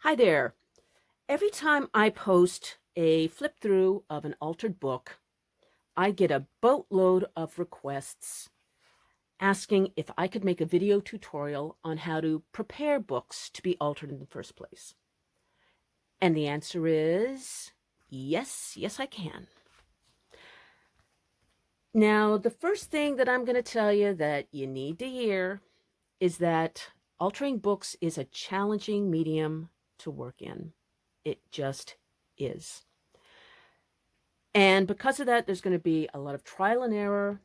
Hi there. Every time I post a flip through of an altered book, I get a boatload of requests asking if I could make a video tutorial on how to prepare books to be altered in the first place. And the answer is yes, yes, I can. Now, the first thing that I'm going to tell you that you need to hear is that altering books is a challenging medium to work in. It just is. And because of that, there's going to be a lot of trial and error,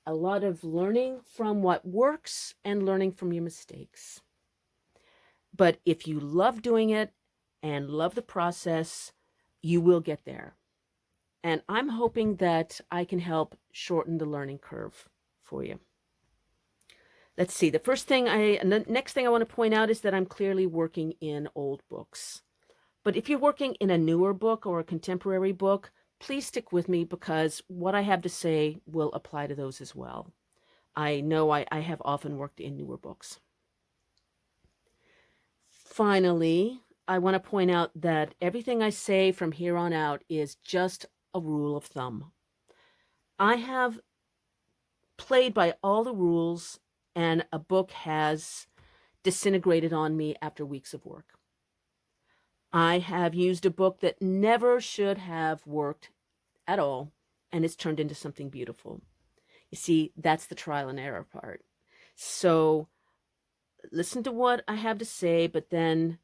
a lot of learning from what works and learning from your mistakes. But if you love doing it and love the process, you will get there. And I'm hoping that I can help shorten the learning curve for you. Let's see. The next thing I want to point out is that I'm clearly working in old books. But if you're working in a newer book or a contemporary book, please stick with me because what I have to say will apply to those as well. I know I have often worked in newer books. Finally, I want to point out that everything I say from here on out is just a rule of thumb. I have played by all the rules, and a book has disintegrated on me after weeks of work. I have used a book that never should have worked at all, and it's turned into something beautiful. You see, that's the trial and error part. So listen to what I have to say, but then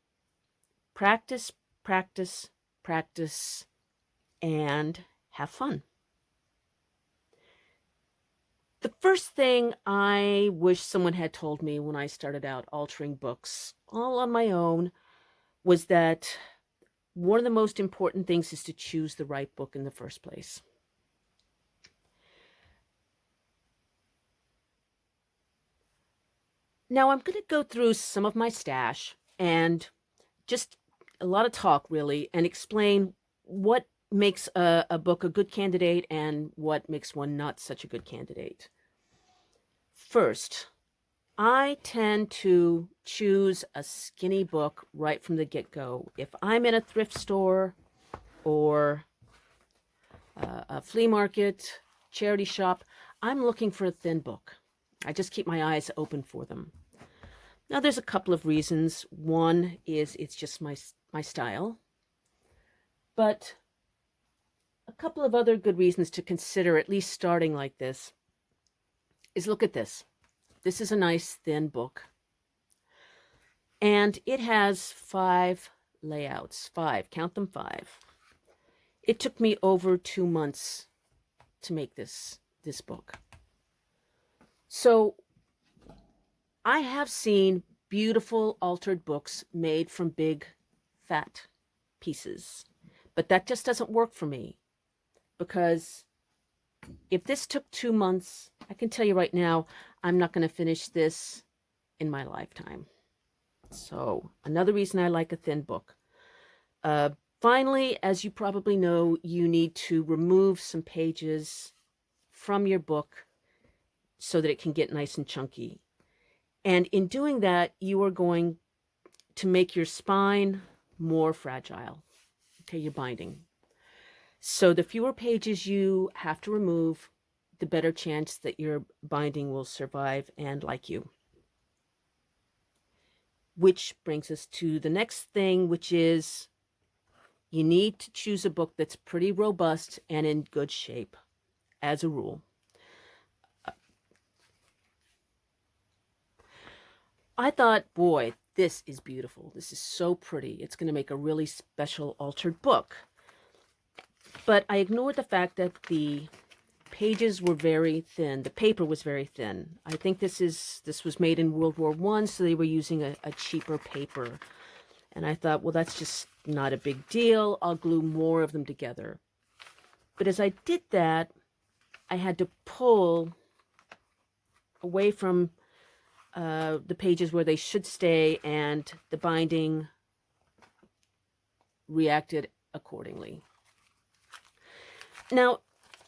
practice, practice, practice, and have fun. The first thing I wish someone had told me when I started out altering books all on my own was that one of the most important things is to choose the right book in the first place. Now I'm going to go through some of my stash and just a lot of talk really and explain what makes a book a good candidate and what makes one not such a good candidate. First, I tend to choose a skinny book right from the get-go. If I'm in a thrift store or a flea market, charity shop, I'm looking for a thin book. I just keep my eyes open for them. Now, there's a couple of reasons. One is it's just my style. But a couple of other good reasons to consider, at least starting like this, is look at this. This is a nice thin book. And it has 5 layouts. 5, count them 5. It took me over 2 months to make this book. So I have seen beautiful altered books made from big, fat pieces. But that just doesn't work for me. Because if this took 2 months, I can tell you right now, I'm not going to finish this in my lifetime. So another reason I like a thin book. Finally, as you probably know, you need to remove some pages from your book so that it can get nice and chunky. And in doing that, you are going to make your spine more fragile. Okay, your binding. So the fewer pages you have to remove, the better chance that your binding will survive and like you. Which brings us to the next thing, which is you need to choose a book that's pretty robust and in good shape, as a rule. I thought, boy, this is beautiful. This is so pretty. It's going to make a really special altered book. But I ignored the fact that the pages were very thin. The paper was very thin. I think this was made in World War I, so they were using a cheaper paper. And I thought, well, that's just not a big deal. I'll glue more of them together. But as I did that, I had to pull away from the pages where they should stay, and the binding reacted accordingly. Now,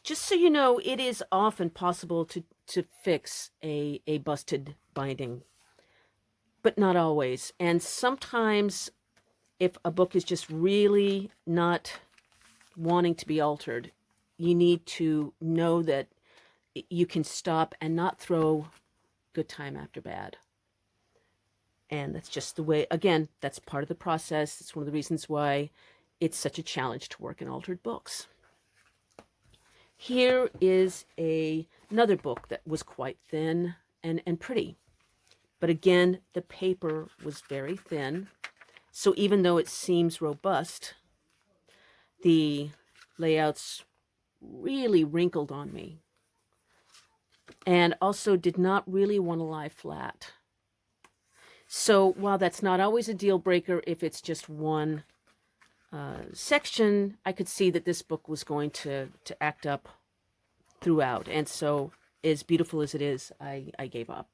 just so you know, it is often possible to fix a busted binding, but not always. And sometimes if a book is just really not wanting to be altered, you need to know that you can stop and not throw good time after bad. And that's just the way, again, that's part of the process. It's one of the reasons why it's such a challenge to work in altered books. Here is another book that was quite thin and pretty. But again, the paper was very thin. So even though it seems robust, the layouts really wrinkled on me. And also did not really want to lie flat. So while that's not always a deal breaker if it's just one section, I could see that this book was going to act up throughout. And so as beautiful as it is, I gave up.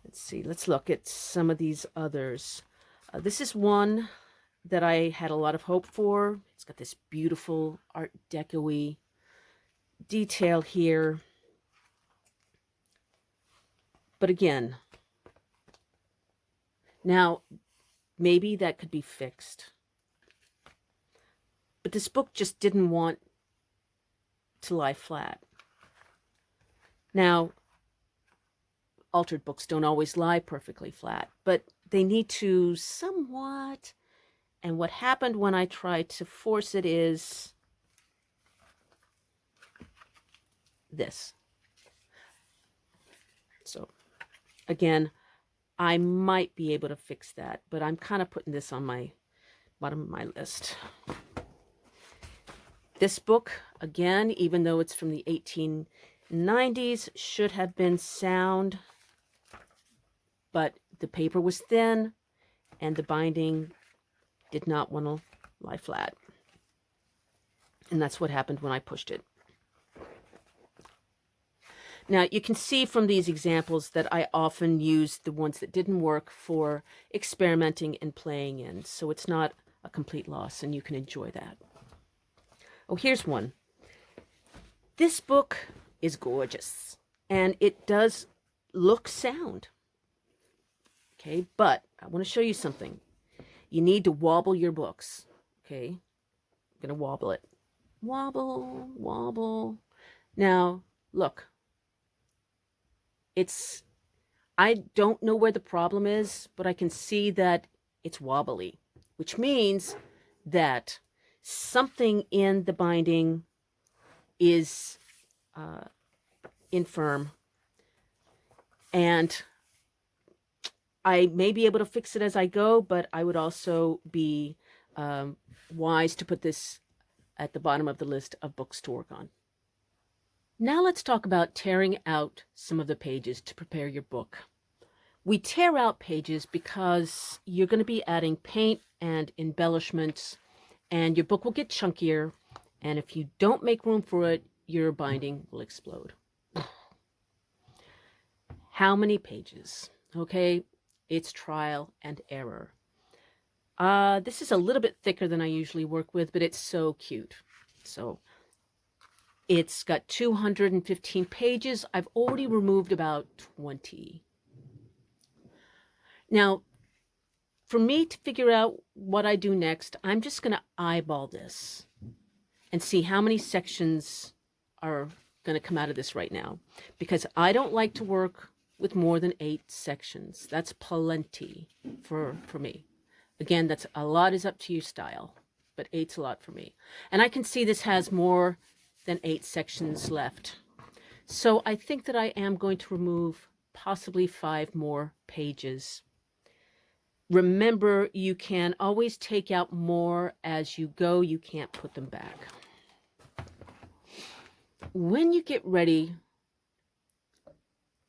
Let's see, let's look at some of these others. This is one that I had a lot of hope for. It's got this beautiful Art Deco-y detail here. But again, now maybe that could be fixed. But this book just didn't want to lie flat. Now, altered books don't always lie perfectly flat, but they need to somewhat. And what happened when I tried to force it is this. So again, I might be able to fix that, but I'm kind of putting this on my bottom of my list. This book, again, even though it's from the 1890s, should have been sound, but the paper was thin and the binding did not want to lie flat. And that's what happened when I pushed it. Now, you can see from these examples that I often use the ones that didn't work for experimenting and playing in. So it's not a complete loss, and you can enjoy that. Oh, here's one. This book is gorgeous, and it does look sound. Okay, but I want to show you something. You need to wobble your books. Okay, I'm going to wobble it. Wobble, wobble. Now, look. I don't know where the problem is, but I can see that it's wobbly, which means that something in the binding is infirm. And I may be able to fix it as I go, but I would also be wise to put this at the bottom of the list of books to work on. Now let's talk about tearing out some of the pages to prepare your book. We tear out pages because you're going to be adding paint and embellishments, and your book will get chunkier, and if you don't make room for it, your binding will explode. How many pages? Okay, it's trial and error. This is a little bit thicker than I usually work with, but it's so cute. So it's got 215 pages. I've already removed about 20. Now, for me to figure out what I do next, I'm just going to eyeball this and see how many sections are going to come out of this right now. Because I don't like to work with more than 8 sections. That's plenty for me. Again, that's a lot is up to you style, but 8's a lot for me. And I can see this has more than 8 sections left. So I think that I am going to remove possibly 5 more pages. Remember, you can always take out more as you go. You can't put them back. When you get ready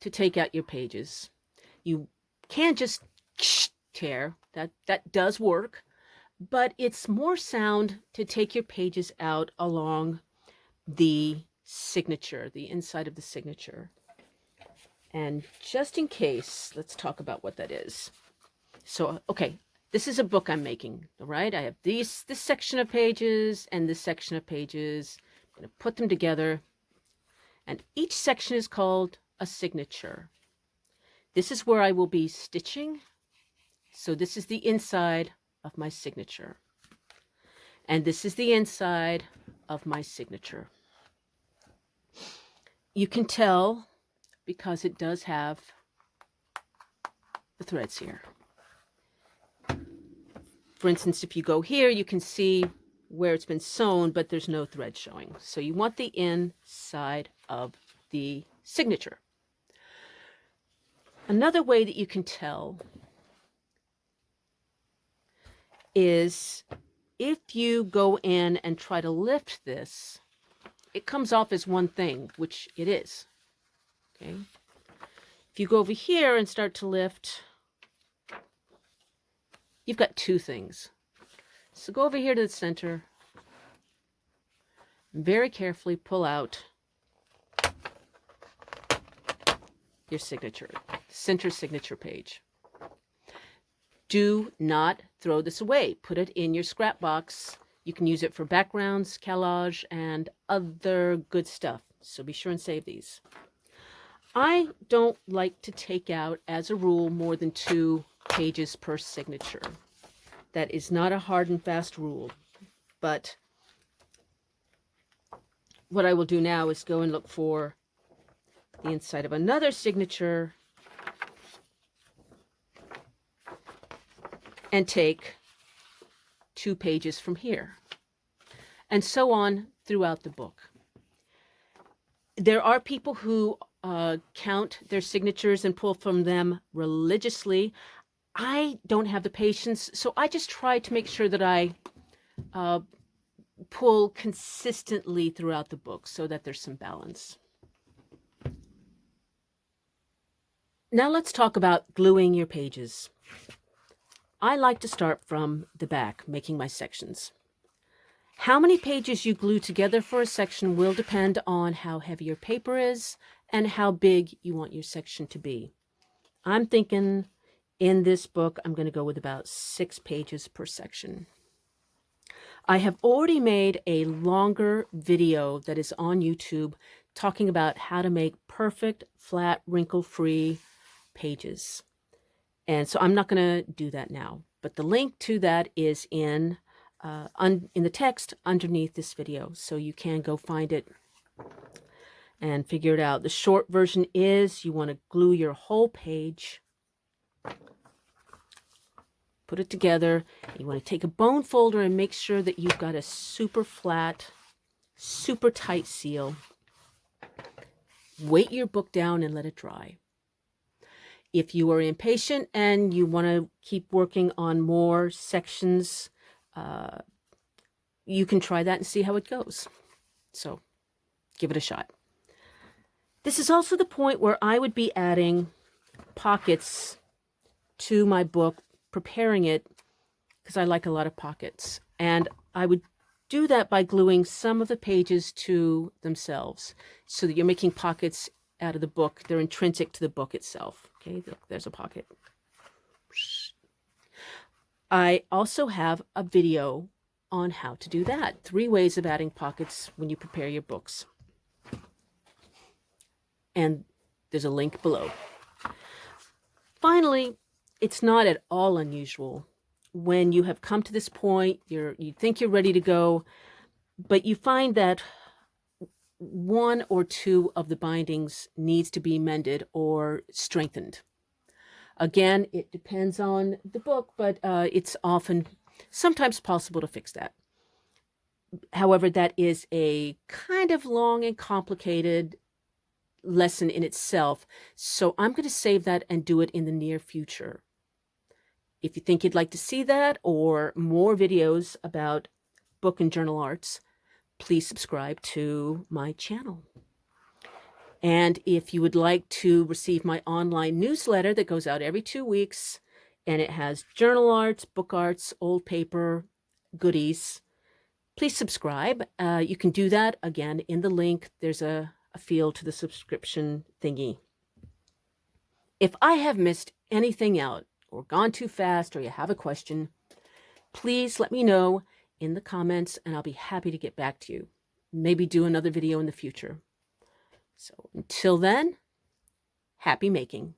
to take out your pages, you can't just tear. That does work, but it's more sound to take your pages out along the signature, the inside of the signature. And just in case, let's talk about what that is. So, okay, this is a book I'm making, all right? I have this section of pages and this section of pages. I'm going to put them together, and each section is called a signature. This is where I will be stitching So this is the inside of my signature. And this is the inside of my signature. You can tell because it does have the threads here. For instance, if you go here, you can see where it's been sewn, but there's no thread showing. So you want the inside of the signature. Another way that you can tell is if you go in and try to lift this, it comes off as one thing, which it is. Okay. If you go over here and start to lift, you've got two things. So go over here to the center, and very carefully pull out your signature, center signature page. Do not throw this away. Put it in your scrap box. You can use it for backgrounds, collage, and other good stuff. So be sure and save these. I don't like to take out, as a rule, more than 2 pages per signature. That is not a hard and fast rule, but what I will do now is go and look for the inside of another signature and take 2 pages from here, and so on throughout the book. There are people who count their signatures and pull from them religiously. I don't have the patience, so I just try to make sure that I pull consistently throughout the book so that there's some balance. Now let's talk about gluing your pages. I like to start from the back, making my sections. How many pages you glue together for a section will depend on how heavy your paper is and how big you want your section to be. I'm thinking in this book, I'm going to go with about 6 pages per section. I have already made a longer video that is on YouTube talking about how to make perfect, flat, wrinkle-free pages. And so I'm not going to do that now, but the link to that is in the text underneath this video, so you can go find it and figure it out. The short version is you want to glue your whole page, put it together. You want to take a bone folder and make sure that you've got a super flat, super tight seal. Weight your book down and let it dry. If you are impatient and you want to keep working on more sections, you can try that and see how it goes. So give it a shot. This is also the point where I would be adding pockets to my book, preparing it, because I like a lot of pockets. And I would do that by gluing some of the pages to themselves so that you're making pockets out of the book. They're intrinsic to the book itself. Okay, look, there's a pocket. I also have a video on how to do that. 3 ways of adding pockets when you prepare your books. And there's a link below. Finally, it's not at all unusual when you have come to this point, you think you're ready to go, but you find that 1 or 2 of the bindings needs to be mended or strengthened. Again, it depends on the book, but it's sometimes possible to fix that. However, that is a kind of long and complicated lesson in itself, so I'm going to save that and do it in the near future. If you think you'd like to see that or more videos about book and journal arts, please subscribe to my channel. And if you would like to receive my online newsletter that goes out every 2 weeks, and it has journal arts, book arts, old paper, goodies, please subscribe. You can do that, again, in the link. There's a field to the subscription thingy. If I have missed anything out, or gone too fast, or you have a question, please let me know in the comments, and I'll be happy to get back to you. Maybe do another video in the future. So until then, happy making.